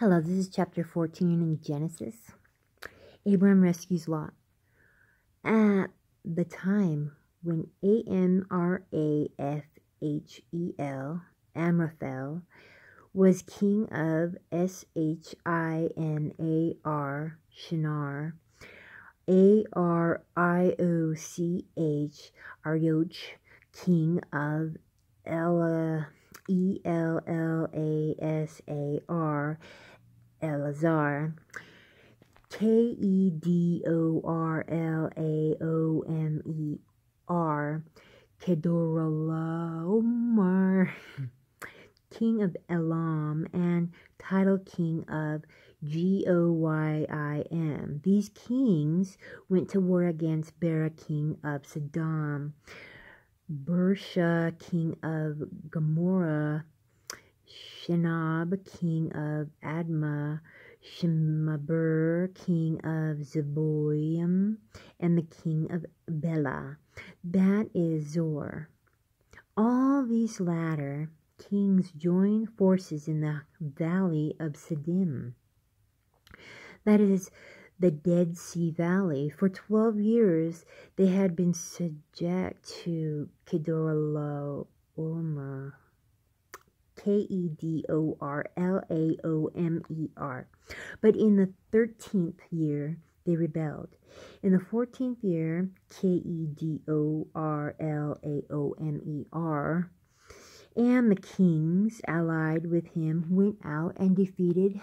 Hello, this is chapter 14 in Genesis. Abraham rescues Lot. At the time when Amraphel, was king of Shinar, Shinar, Arioch, king of Ellasar, Elazar, Kedorlaomer, Kedorlaomer, king of Elam, and title king of Goyim. These kings went to war against Bera, king of Sodom, Bersha, king of Gomorrah, Shinab, king of Admah, Shemaber, king of Zeboim, and the king of Bela, that is Zor. All these latter kings joined forces in the valley of Siddim, that is the Dead Sea Valley. For 12 years they had been subject to Kedorlaomer, Kedorlaomer. But in the 13th year they rebelled. In the 14th year, Kedorlaomer, and the kings allied with him went out and defeated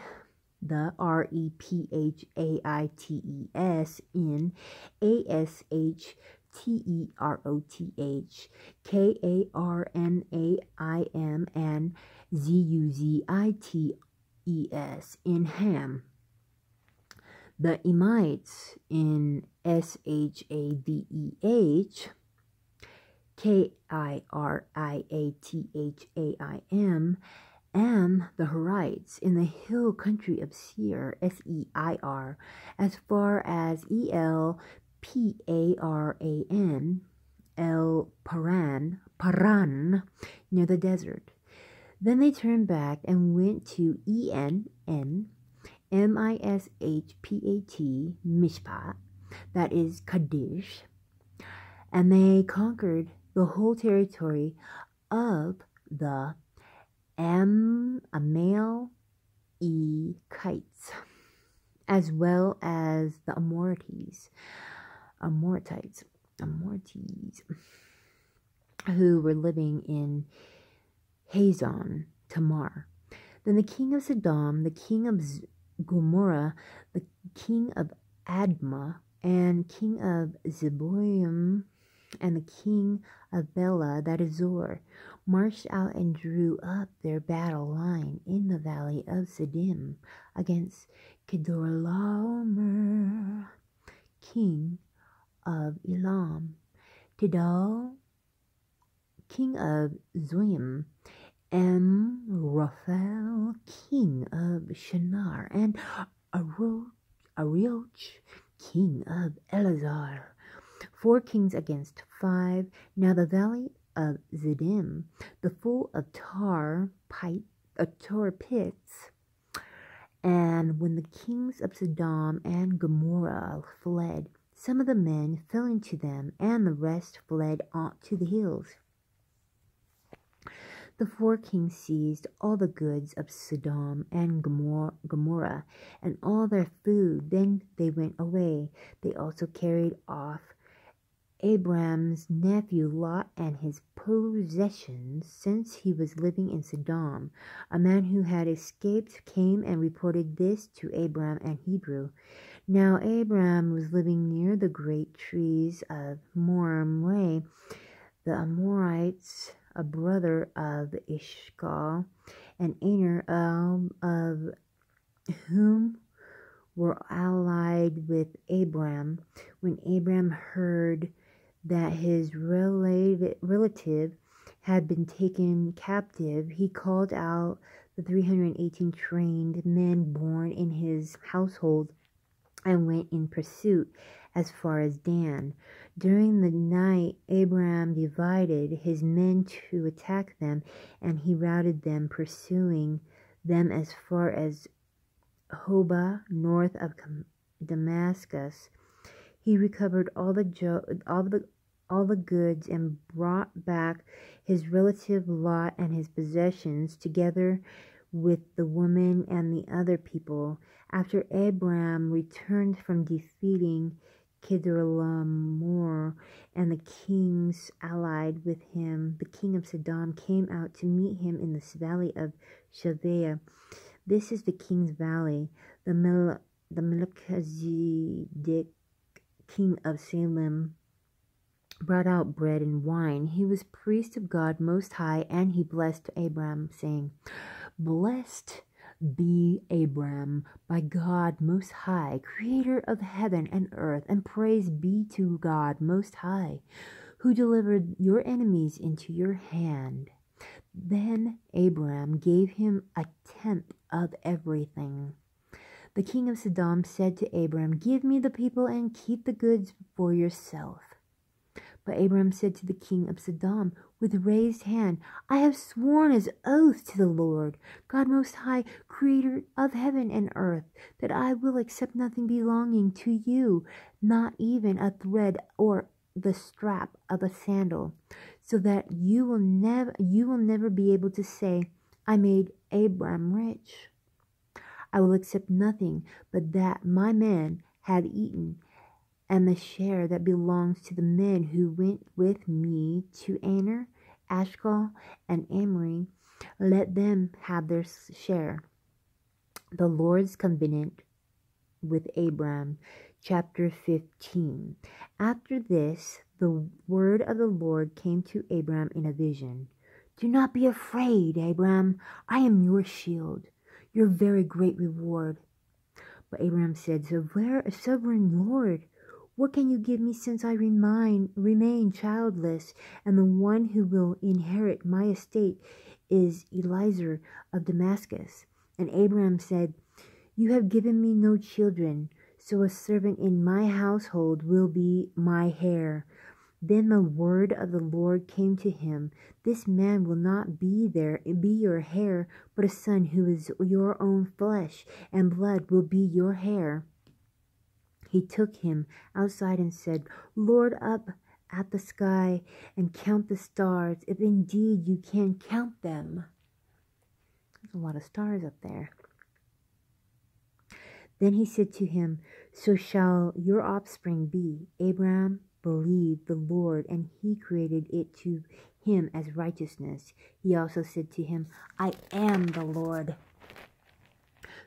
the Rephaites in Ashteroth, Karnaim, and Zuzzites in Ham. The Emites in Shaveh, Kiriathaim, and the Horites in the hill country of Seir, Seir, as far as Paran, near the desert. Then they turned back and went to Mishpat, that is Kadesh, and they conquered the whole territory of the Amalekites, as well as the Amorites, who were living in Hazon Tamar. Then the king of Sodom, the king of Gomorrah, the king of Admah, and king of Zeboim, and the king of Bela, that is Zor, marched out and drew up their battle line in the valley of Siddim against Kedorlaomer, king of Elam, Tidal, king of Zoim, Amraphel, king of Shinar, and Arioch, king of Elazar. 4 kings against 5. Now the valley of Ziddim, the full of tar pits. And when the kings of Sodom and Gomorrah fled, some of the men fell into them, and the rest fled on to the hills. The 4 kings seized all the goods of Sodom and Gomorrah and all their food. Then they went away. They also carried off Abram's nephew Lot and his possessions, since he was living in Sodom. A man who had escaped came and reported this to Abram and Hebrew. Now Abram was living near the great trees of Mamre, the Amorites, a brother of Eshcol and Aner, of whom were allied with Abram. When Abram heard that his relative had been taken captive, he called out the 318 trained men born in his household and went in pursuit as far as Dan. During the night, Abram divided his men to attack them, and he routed them, pursuing them as far as Hobah, north of Damascus. He recovered all the goods and brought back his relative Lot and his possessions, together with the woman and the other people. After Abram returned from defeating Kedorlaomer and the kings allied with him, the king of Sodom came out to meet him in the valley of Shaveh. This is the king's valley. The Melchizedek, king of Salem, brought out bread and wine. He was priest of God Most High, and he blessed Abram, saying, Blessed be Abram by God Most High, creator of heaven and earth, and praise be to God Most High, who delivered your enemies into your hand. Then Abram gave him a tenth of everything. The king of Sodom said to Abram, Give me the people and keep the goods for yourself. But Abram said to the king of Sodom with raised hand, I have sworn as oath to the Lord, God Most High, creator of heaven and earth, that I will accept nothing belonging to you, not even a thread or the strap of a sandal, so that you will never be able to say, I made Abram rich. I will accept nothing but that my men have eaten, and the share that belongs to the men who went with me to Aner, Ashkel, and Amri. Let them have their share. The Lord's covenant with Abram. Chapter 15. After this, the word of the Lord came to Abram in a vision. Do not be afraid, Abram. I am your shield, your very great reward. But Abram said, Sovereign Lord, what can you give me since I remain childless, and the one who will inherit my estate is Eliezer of Damascus? And Abram said, You have given me no children, so a servant in my household will be my heir. Then the word of the Lord came to him, This man will not be your heir, but a son who is your own flesh and blood will be your heir. He took him outside and said, Lord up at the sky and count the stars, if indeed you can count them. There's a lot of stars up there. Then he said to him, So shall your offspring be. Abram believed the Lord, and he credited it to him as righteousness. He also said to him, I am the Lord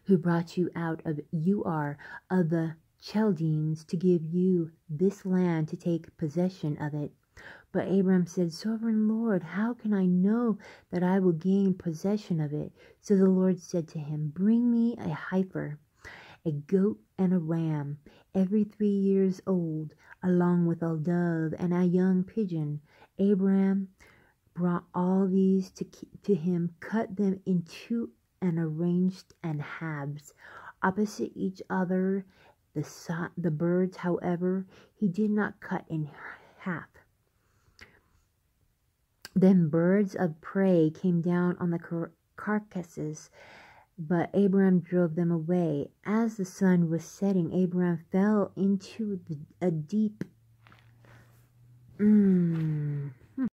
who brought you out of Ur of the Chaldeans to give you this land to take possession of it. But Abram said, Sovereign Lord, how can I know that I will gain possession of it? So the Lord said to him, Bring me a heifer, a goat and a ram, every 3 years old, along with a dove and a young pigeon. Abram brought all these to him, cut them in two and arranged in halves, opposite each other. The birds, however, he did not cut in half. Then birds of prey came down on the carcasses, but Abram drove them away. As the sun was setting, Abram fell into a deep